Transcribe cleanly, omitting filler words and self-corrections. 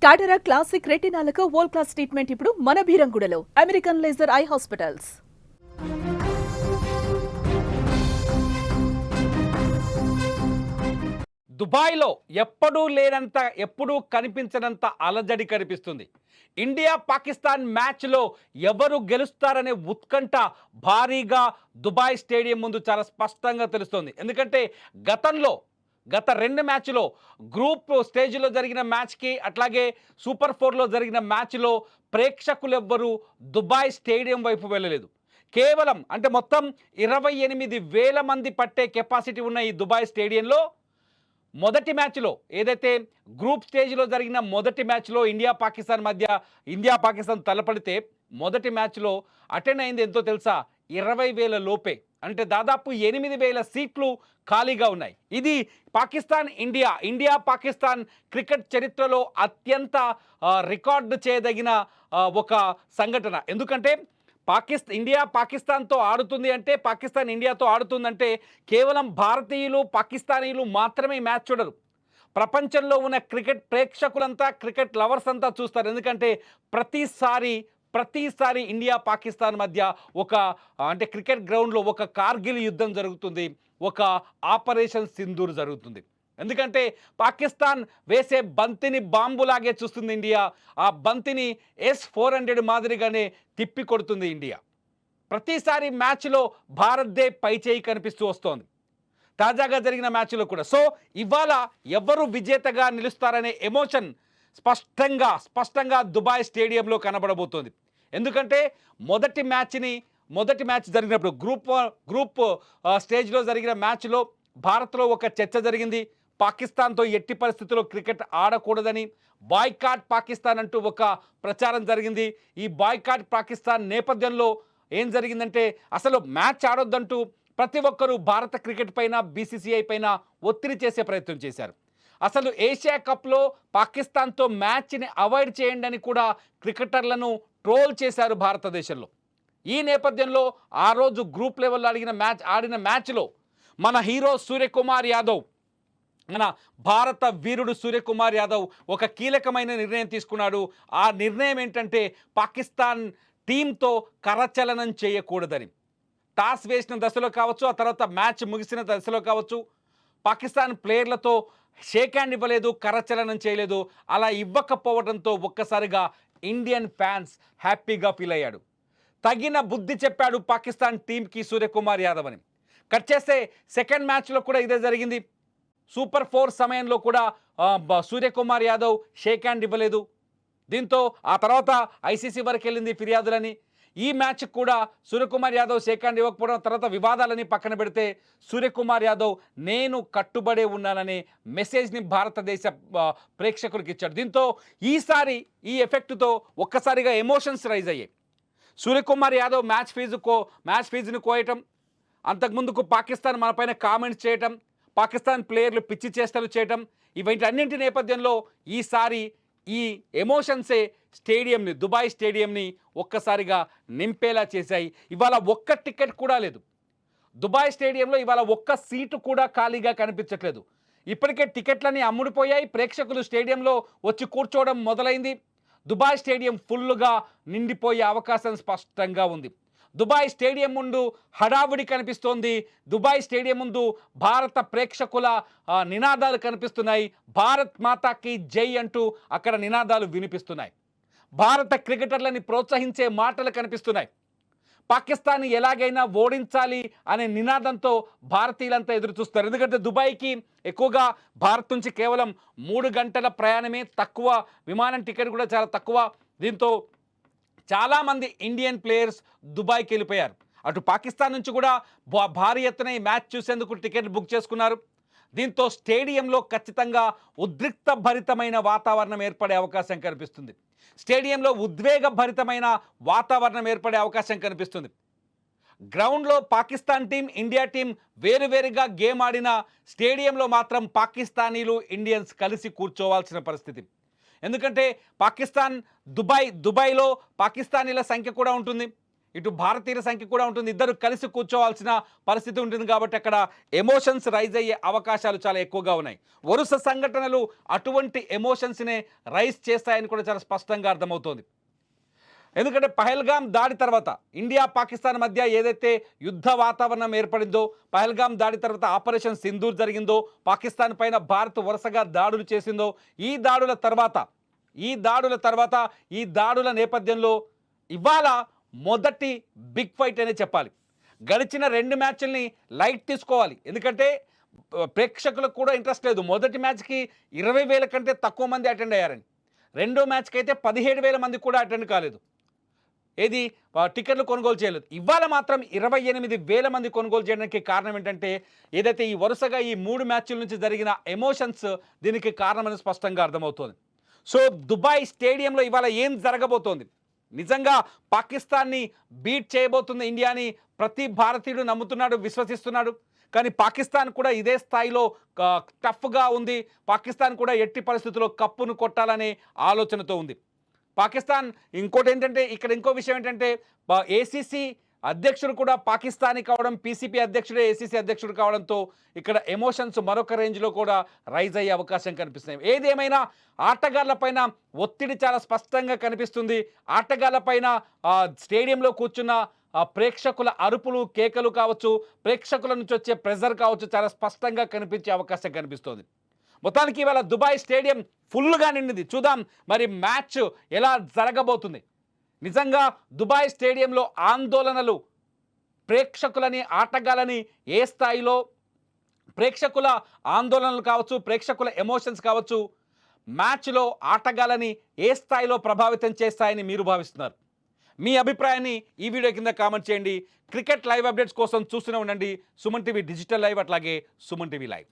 టాటరా classic రెటినాలకు world class treatment ఇప్పుడు మన భీరంగూడలో American laser eye hospitals. దుబాయ్లో ఎప్పుడూ కనిపించనంత అలజడి కనిపిస్తుంది. ఇండియా పాకిస్తాన్ మ్యాచ్లో ఎవరు గెలుస్తారనే ఉత్కంఠ భారీగా దుబాయ్ స్టేడియం ముందు చాలా స్పష్టంగా తెలుస్తోంది. ఎందుకంటే గత 2 మ్యాచ్లో గ్రూప్ స్టేజ్లో జరిగిన మ్యాచ్కి అట్లాగే సూపర్ 4లో జరిగిన మ్యాచ్లో ప్రేక్షకులెవ్వరూ దుబాయ్ స్టేడియం వైపు వెళ్ళలేదు. కేవలం అంటే మొత్తం 28,000 మంది పట్టే కెపాసిటీ ఉన్న ఈ దుబాయ్ స్టేడియంలో మొదటి మ్యాచ్లో ఏదైతే గ్రూప్ స్టేజ్లో జరిగిన మొదటి మ్యాచ్లో ఇండియా పాకిస్తాన్ తలపడితే మొదటి మ్యాచ్లో అటెండ్ అయింది ఎంతో తెలుసా? 20,000 లోపే. అంటే దాదాపు 8,000 సీట్లు ఖాళీగా ఉన్నాయి. ఇది ఇండియా పాకిస్తాన్ క్రికెట్ చరిత్రలో అత్యంత రికార్డు చేయదగిన ఒక సంఘటన. ఎందుకంటే ఇండియా పాకిస్తాన్తో ఆడుతుంది అంటే, పాకిస్తాన్ ఇండియాతో ఆడుతుందంటే కేవలం భారతీయులు పాకిస్తానీలు మాత్రమే మ్యాచ్ చూడరు. ప్రపంచంలో ఉన్న క్రికెట్ ప్రేక్షకులంతా, క్రికెట్ లవర్స్ అంతా చూస్తారు. ఎందుకంటే ప్రతిసారి ఇండియా పాకిస్తాన్ మధ్య అంటే క్రికెట్ గ్రౌండ్లో ఒక కార్గిల్ యుద్ధం జరుగుతుంది, ఒక ఆపరేషన్ సింధూర్ జరుగుతుంది. ఎందుకంటే పాకిస్తాన్ వేసే బంతిని బాంబులాగే చూస్తుంది ఇండియా. ఆ బంతిని S-400 మాదిరిగానే తిప్పి కొడుతుంది ఇండియా. ప్రతిసారి మ్యాచ్లో భారత్దే పైచేయి కనిపిస్తూ వస్తోంది. తాజాగా జరిగిన మ్యాచ్లో కూడా. సో ఇవాళ ఎవరు విజేతగా నిలుస్తారనే ఎమోషన్ స్పష్టంగా దుబాయ్ స్టేడియంలో కనబడబోతోంది. ఎందుకంటే మొదటి మ్యాచ్ జరిగినప్పుడు గ్రూప్ స్టేజ్లో జరిగిన మ్యాచ్లో భారత్లో ఒక చర్చ జరిగింది. పాకిస్తాన్తో ఎట్టి పరిస్థితుల్లో క్రికెట్ ఆడకూడదని, బాయ్కాట్ పాకిస్తాన్ అంటూ ఒక ప్రచారం జరిగింది. ఈ బాయ్కాట్ పాకిస్తాన్ నేపథ్యంలో ఏం జరిగిందంటే అసలు మ్యాచ్ ఆడొద్దంటూ ప్రతి ఒక్కరూ భారత క్రికెట్ పైన, BCCI పైన ఒత్తిడి చేసే ప్రయత్నం చేశారు. అసలు ఏషియా కప్లో పాకిస్తాన్తో మ్యాచ్ని అవాయిడ్ చేయండి అని కూడా క్రికెటర్లను ట్రోల్ చేశారు భారతదేశంలో. ఈ నేపథ్యంలో ఆ రోజు గ్రూప్ లెవెల్లో ఆడిన మ్యాచ్లో మన హీరో మన భారత వీరుడు సూర్యకుమార్ యాదవ్ ఒక కీలకమైన నిర్ణయం తీసుకున్నాడు. ఆ నిర్ణయం ఏంటంటే పాకిస్తాన్ టీంతో కరచలనం చేయకూడదని. టాస్ వేసిన దశలో కావచ్చు, ఆ తర్వాత మ్యాచ్ ముగిసిన దశలో కావచ్చు, పాకిస్తాన్ ప్లేయర్లతో షేక్ హ్యాండ్ ఇవ్వలేదు, కరచలనం చేయలేదు. అలా ఇవ్వకపోవడంతో ఒక్కసారిగా ఇండియన్ ఫ్యాన్స్ హ్యాపీగా ఫీల్ అయ్యాడు. తగిన బుద్ధి చెప్పాడు పాకిస్తాన్ టీంకి సూర్యకుమార్ యాదవ్ అని. కట్ చేస్తే సెకండ్ మ్యాచ్లో కూడా ఇదే జరిగింది. సూపర్ 4 సమయంలో కూడా సూర్యకుమార్ యాదవ్ షేక్ హ్యాండ్ ఇవ్వలేదు. దీంతో ఆ తర్వాత ICC వరకు వెళ్ళింది ఫిర్యాదులని. ఈ మ్యాచ్ కూడా సూర్యకుమార్ యాదవ్ షేక్ హ్యాండ్ ఇవ్వకపోవడం, తర్వాత వివాదాలని పక్కన పెడితే సూర్యకుమార్ యాదవ్ నేను కట్టుబడే ఉన్నాననే మెసేజ్ని భారతదేశ ప్రేక్షకులకు ఇచ్చాడు. దీంతో ఈ ఎఫెక్ట్తో ఒక్కసారిగా ఎమోషన్స్ రైజ్ అయ్యాయి. సూర్యకుమార్ యాదవ్ మ్యాచ్ ఫీజును కోయటం, అంతకుముందుకు పాకిస్తాన్ మనపైన కామెంట్స్ చేయటం, పాకిస్తాన్ ప్లేయర్లు పిచ్చి చేష్టలు చేయటం, ఇవన్నింటి నేపథ్యంలో ఈసారి ఈ ఎమోషన్సే దుబాయ్ స్టేడియంని ఒక్కసారిగా నింపేలా చేశాయి. ఇవాళ ఒక్క టికెట్ కూడా లేదు దుబాయ్ స్టేడియంలో. ఇవాళ ఒక్క సీటు కూడా ఖాళీగా కనిపించట్లేదు. ఇప్పటికే టికెట్లన్నీ అమ్ముడుపోయాయి. ప్రేక్షకులు స్టేడియంలో వచ్చి కూర్చోవడం మొదలైంది. దుబాయ్ స్టేడియం ఫుల్గా నిండిపోయే అవకాశం స్పష్టంగా ఉంది. దుబాయ్ స్టేడియం ముందు హడావుడి కనిపిస్తోంది. దుబాయ్ స్టేడియం ముందు భారత ప్రేక్షకుల నినాదాలు కనిపిస్తున్నాయి. భారత్ మాతాకి జై అంటూ అక్కడ నినాదాలు వినిపిస్తున్నాయి. భారత క్రికెటర్లని ప్రోత్సహించే మాటలు కనిపిస్తున్నాయి. పాకిస్తాన్ని ఎలాగైనా ఓడించాలి అనే నినాదంతో భారతీయులంతా ఎదురు చూస్తారు. ఎందుకంటే దుబాయ్కి ఎక్కువగా భారత్ నుంచి కేవలం 3 గంటల ప్రయాణమే తక్కువ, విమానం టికెట్ కూడా చాలా తక్కువ. దీంతో చాలామంది ఇండియన్ ప్లేయర్స్ దుబాయ్కి వెళ్ళిపోయారు. అటు పాకిస్తాన్ నుంచి కూడా భారీ ఎత్తున ఈ మ్యాచ్ చూసేందుకు టికెట్లు బుక్ చేసుకున్నారు. దీంతో స్టేడియంలో ఖచ్చితంగా ఉద్రిక్తభరితమైన వాతావరణం ఏర్పడే అవకాశం కనిపిస్తుంది. స్టేడియంలో ఉద్వేగభరితమైన వాతావరణం ఏర్పడే అవకాశం కనిపిస్తుంది. గ్రౌండ్లో పాకిస్తాన్ టీం, ఇండియా టీం వేరువేరుగా గేమ్ ఆడిన స్టేడియంలో మాత్రం పాకిస్తానీలు, ఇండియన్స్ కలిసి కూర్చోవాల్సిన పరిస్థితి. ఎందుకంటే దుబాయ్లో పాకిస్తానీల సంఖ్య కూడా ఉంటుంది. ఇటు భారతీయుల సంఖ్య కూడా ఉంటుంది, ఇద్దరు కలిసి కూర్చోవాల్సిన పరిస్థితి ఉంటుంది కాబట్టి అక్కడ ఎమోషన్స్ రైజ్ అయ్యే అవకాశాలు చాలా ఎక్కువగా ఉన్నాయి. వరుస సంఘటనలు అటువంటి ఎమోషన్స్నే రైజ్ చేస్తాయని కూడా చాలా స్పష్టంగా అర్థమవుతోంది. ఎందుకంటే పహల్గాం దాడి తర్వాత ఇండియా పాకిస్తాన్ మధ్య ఏదైతే యుద్ధ వాతావరణం ఏర్పడిందో, పహల్గాం దాడి తర్వాత ఆపరేషన్ సింధూర్ జరిగిందో, పాకిస్తాన్ పైన భారత్ వరుసగా దాడులు చేసిందో, ఈ దాడుల తర్వాత ఈ దాడుల నేపథ్యంలో ఇవాళ మొదటి బిగ్ ఫైట్ అనే చెప్పాలి. గడిచిన 2 మ్యాచ్ల్ని లైట్ తీసుకోవాలి, ఎందుకంటే ప్రేక్షకులకు కూడా ఇంట్రెస్ట్ లేదు. మొదటి మ్యాచ్కి 20,000 కంటే తక్కువ మంది అటెండ్ అయ్యారని, రెండో మ్యాచ్కి అయితే 17,000 మంది కూడా అటెండ్ కాలేదు. ఏది టికెట్లు కొనుగోలు చేయలేదు. ఇవాళ మాత్రం 28,000 మంది కొనుగోలు చేయడానికి కారణం ఏంటంటే ఏదైతే ఈ వరుసగా ఈ 3 మ్యాచ్ల నుంచి జరిగిన ఎమోషన్స్ దీనికి కారణమని స్పష్టంగా అర్థమవుతోంది. సో దుబాయ్ స్టేడియంలో ఇవాళ ఏం జరగబోతోంది, నిజంగా పాకిస్తాన్ని బీట్ చేయబోతుంది ఇండియాని ప్రతి భారతీయుడు నమ్ముతున్నాడు, విశ్వసిస్తున్నాడు. కానీ పాకిస్తాన్ కూడా ఇదే స్థాయిలో టఫ్గా ఉంది. పాకిస్తాన్ కూడా ఎట్టి పరిస్థితుల్లో కప్పును కొట్టాలనే ఆలోచనతో ఉంది. పాకిస్తాన్ ఇంకోటి ఏంటంటే ఇక్కడ ఇంకో విషయం ఏంటంటే ఏసీసీ అధ్యక్షుడు కూడా పాకిస్తానీ కావడం, పీసీపీ అధ్యక్షుడే ఏసీసీ అధ్యక్షుడు కావడంతో ఇక్కడ ఎమోషన్స్ మరొక రేంజ్లో కూడా రైజ్ అయ్యే అవకాశం కనిపిస్తున్నాయి. ఏదేమైనా ఆటగాళ్లపైన ఒత్తిడి చాలా స్పష్టంగా కనిపిస్తుంది. ఆటగాళ్లపైన స్టేడియంలో కూర్చున్న ప్రేక్షకుల అరుపులు కేకలు కావచ్చు, ప్రేక్షకుల నుంచి వచ్చే ప్రెజర్ కావచ్చు, చాలా స్పష్టంగా కనిపించే అవకాశం కనిపిస్తుంది. మొత్తానికి ఇవాళ దుబాయ్ స్టేడియం ఫుల్గా నిండింది. చూద్దాం మరి మ్యాచ్ ఎలా జరగబోతుంది. నిజంగా దుబాయ్ స్టేడియంలో ఆందోళనలు ప్రేక్షకులని, ఆటగాళ్ళని ఏ స్థాయిలో, ప్రేక్షకుల ఆందోళనలు కావచ్చు, ప్రేక్షకుల ఎమోషన్స్ కావచ్చు, మ్యాచ్లో ఆటగాళ్ళని ఏ స్థాయిలో ప్రభావితం చేస్తాయని మీరు భావిస్తున్నారు? మీ అభిప్రాయాన్ని ఈ వీడియో కింద కామెంట్ చేయండి. క్రికెట్ లైవ్ అప్డేట్స్ కోసం చూస్తూనే ఉండండి సుమన్ టీవీ డిజిటల్ లైవ్, అట్లాగే సుమన్ టీవీ లైవ్.